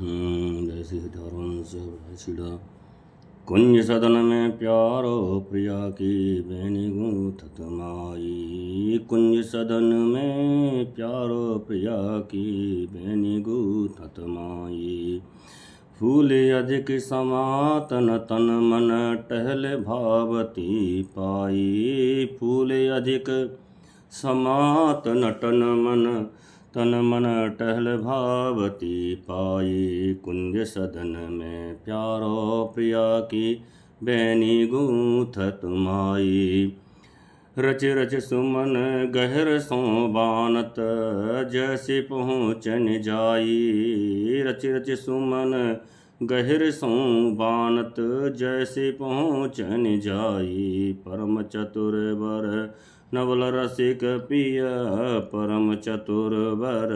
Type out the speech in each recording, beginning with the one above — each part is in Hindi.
जैसे धर्म सब छिड़ा कुंज सदन में प्यारो प्रिया की बेनी गूंथत माई। कुंज सदन में प्यारो प्रिया की बेनी गूंथत माई। फूल अधिक समातन तन मन टहल भावती पाई। फूल अधिक समातन तन मन टहल भावती पाई। कुंज सदन में प्यारो प्रिया की बैनी गूंथत माई। रच रच सुमन गहर सो बानत जैसे पहुँचन जाई। रच रच सुमन गहर सो बानत जैसे पहुँचन जाई। परम चतुर बर नवल रसिक पिय परम चतुर बर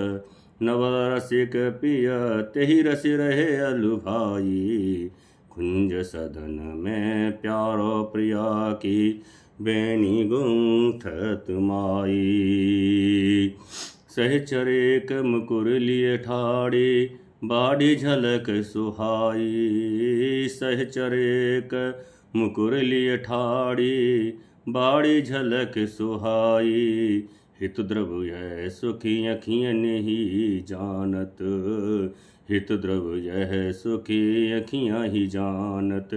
नवल रसिक पिय तेहि रस रहे अलुभाई। कुंज सदन में प्यारो प्रिया की बेनी गूंथत माई। सहचर एक मुकुर लिए ठाड़ी बाड़ी झलक सुहाई। सहचर एक मुकुर लिए ठाड़ी बाड़ी झलक सुहाई। हित द्रव यह सुखी अखियन ही जानत। हित द्रव यह सुखी अखियाँ ही जानत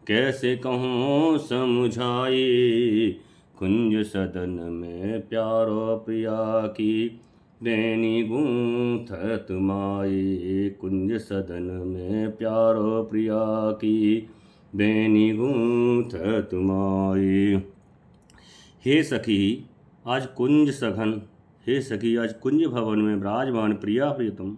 कैसे कहूँ समझाई। कुंज सदन में प्यारो प्रिया की बेनी गूंथत माई। कुंज सदन में प्यारो प्रिया की बेनी गूंथत माई। हे सखी आज कुंज सघन हे सखी आज कुंज भवन में विराजमान प्रिया प्रियतम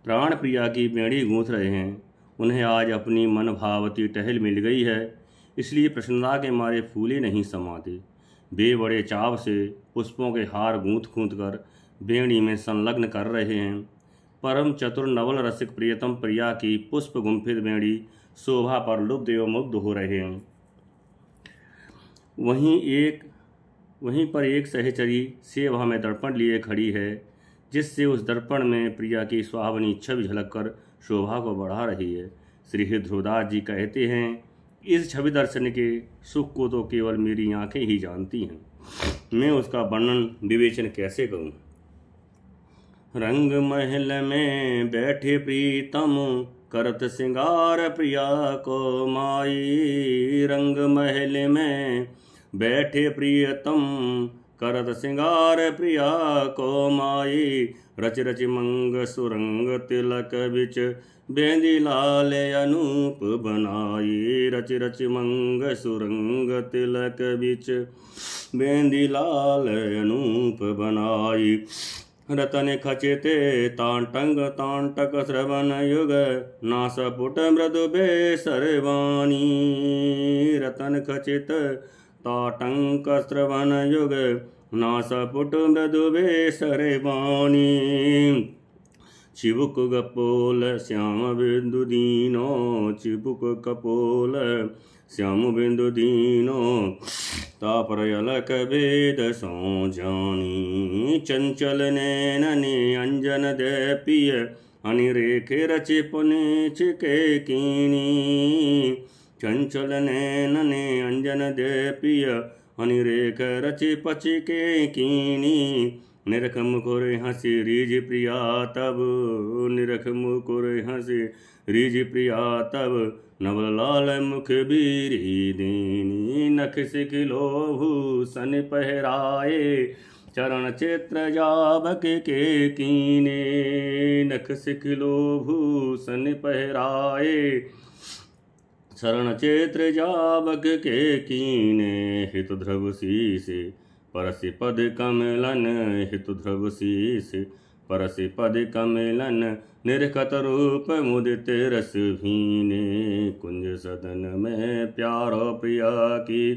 प्राण प्रिया की बेड़ी गूंथ रहे हैं। उन्हें आज अपनी मन भावती टहल मिल गई है, इसलिए प्रसन्नता के मारे फूले नहीं समाते। वे बड़े चाव से पुष्पों के हार गूंथ गूंथ कर बेड़ी में संलग्न कर रहे हैं। परम चतुर नवल रसिक प्रियतम प्रिया की पुष्प गुंफित बेड़ी शोभा पर लुब्ध एवं मुग्ध हो रहे हैं। वहीं पर एक सहचरी सेवा में दर्पण लिए खड़ी है, जिससे उस दर्पण में प्रिया की सुहावनी छवि झलक कर शोभा को बढ़ा रही है। श्री ध्रुवदास जी कहते हैं, इस छवि दर्शन के सुख को तो केवल मेरी आंखें ही जानती हैं, मैं उसका वर्णन विवेचन कैसे करूं। रंग महल में बैठे प्रीतम करत सिंगार प्रिया को माई। रंग महल में बैठे प्रियतम करत सिंगार प्रिया को माई। रच रच मंग सुरंग तिलक बिच बेंदी लाल अनूप बनाई। रच रच मंग सुरंग तिलक बिच बेंदी लाल अनूप बनाई। रतन खचिते तांटंग तांटक श्रवण युग नासपुट मृदु बेसरवाणी। रतन खचित ताटंक श्रवण युग नासपुट मृदु बेसरवाणी। चिबुक गपोल श्याम बिंदु दीनो चिबुक कपोल श्याम बिंदु दीनो तापरयलक वेद सो जानी। चंचल नैननि अंजन दे पिय अनिरेखे रचे पुने छिके कीनी। चंचल नैननि अंजन दे पिय अनिरेख रचे पचिके कीनी। निरख मुकुर हंसी रिज प्रिया तब निरख मुकुर हंसी रिज प्रिया तब नवल लाल मुख बीरी दीनी। नख सिखिलो भूषण पहराए चरण चित्र जाबक के कीने। नख सिखिलो भूषण पहराए चरण चित्र जाबक के कीने। हित ध्रुव शीस परसि पद कमलन हित ध्रुव शीस परसि पद कमलन निरखत रूप मुदित रस भीने। कुंज सदन में प्यारो प्रिया की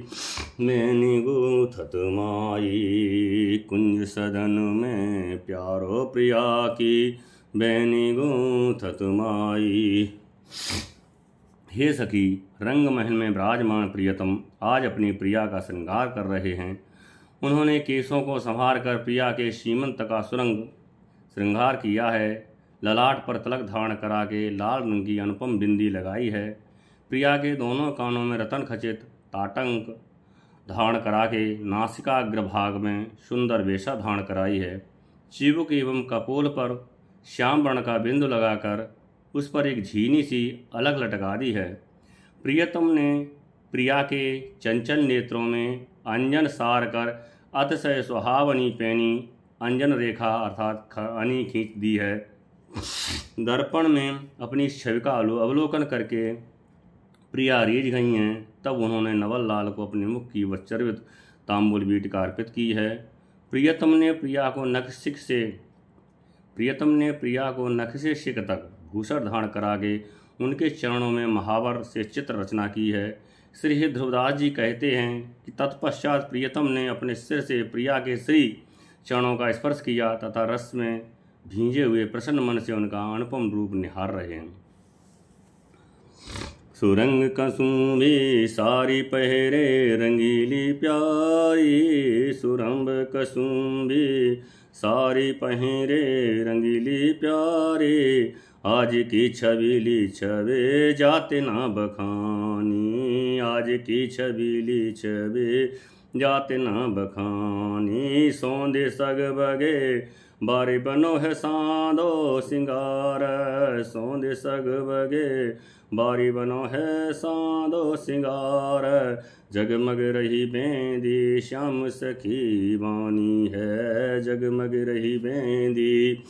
बेनी गूंथत माई। कुंज सदन में प्यारो प्रिया की बेनी गूंथत माई। हे सखी रंग महल में विराजमान प्रियतम आज अपनी प्रिया का श्रृंगार कर रहे हैं। उन्होंने केशों को संवार कर प्रिया के सीमंत का श्रृंगार किया है। ललाट पर तिलक धारण करा के लाल रंग की अनुपम बिंदी लगाई है। प्रिया के दोनों कानों में रतन खचित ताटंक धारण करा के नासिकाग्र भाग में सुंदर वेशा धारण कराई है। चिबुक एवं कपोल पर श्याम वर्ण का बिंदु लगाकर उस पर एक झीनी सी अलग लटका दी है। प्रियतम ने प्रिया के चंचल नेत्रों में अंजन सार कर अतिशय सुहावनी पैनी अंजन रेखा अर्थात खनी खींच दी है। दर्पण में अपनी छवि का अवलोकन करके प्रिया रीझ गई हैं। तब उन्होंने नवल लाल को अपने मुख की वच्चर्वित तांबुल बीटिका अर्पित की है। प्रियतम ने प्रिया को नख से शिक तक भूषण धारण करा के उनके चरणों में महावर से चित्र रचना की है। श्री ध्रुवदास जी कहते हैं कि तत्पश्चात प्रियतम ने अपने सिर से प्रिया के श्री चरणों का स्पर्श किया तथा रस में भींजे हुए प्रसन्न मन से उनका अनुपम रूप निहार रहे हैं। सुरंग कसुम्भी सारी पहरे रंगीली प्यारी, सुरंग कसुम्भी सारी पहरे रंगीली प्यारी, आज की छबीली छबे जाते ना बखानी, आज की छबीली छबे जाते ना बखानी, सौंदे सग बगे बारी बनो है सादो सिंगार, सौंदे सग बगे बारी बनो है सादो सिंगार, जगमग रही बेंदी श्याम सखी बानी है, जगमग रही बेंदी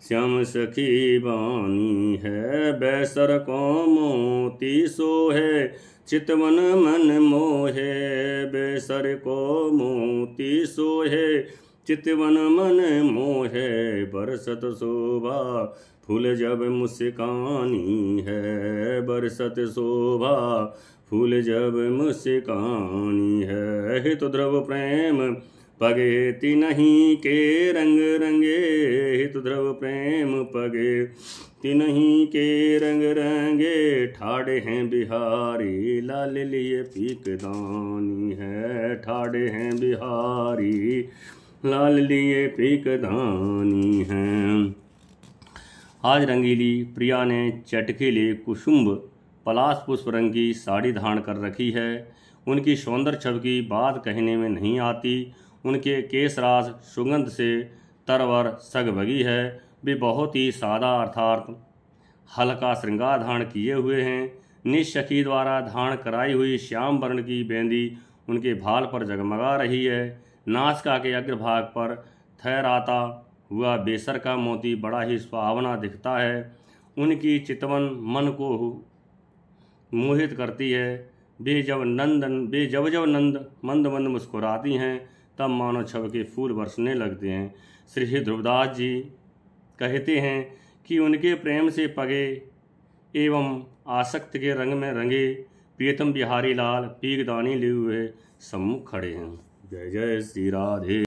श्याम सखी बानी है, बैसर को मोती सोहे चितवन मन मोहे, बैसर को मोती सोहे चितवन मन मोहे, बरसत शोभा फूल जब मुस्कानी है, बरसत शोभा फूल जब मुस्कानी है, हित ध्रुव प्रेम पगे तिनहि के रंग रंगे, हित ध्रुव प्रेम पगे तिनहि के रंग रंगे, ठाड़े हैं बिहारी लाल लिए पीक दानी है, ठाड़े हैं बिहारी लाल लिए पीक दानी हैं। आज रंगीली प्रिया ने चटकीले कुसुम्ब पलाश पुष्प रंग की साड़ी धारण कर रखी है। उनकी सौंदर्य छवि की बात कहने में नहीं आती। उनके केशराज सुगंध से तरवर सगबगी है। वे बहुत ही सादा अर्थात हल्का श्रृंगार धारण किए हुए हैं। निज सखी द्वारा धारण कराई हुई श्याम वर्ण की बेंदी उनके भाल पर जगमगा रही है। नासिका के अग्रभाग पर ठहराता हुआ बेसर का मोती बड़ा ही सुहावना दिखता है। उनकी चितवन मन को मोहित करती है। वे जब नंद मंद मंद मुस्कुराती हैं तब मानो छब के फूल बरसने लगते हैं। श्री ध्रुवदास जी कहते हैं कि उनके प्रेम से पगे एवं आसक्त के रंग में रंगे प्रियतम बिहारी लाल पीकदानी लिए हुए सम्मुख खड़े हैं। जय जय श्री राधे।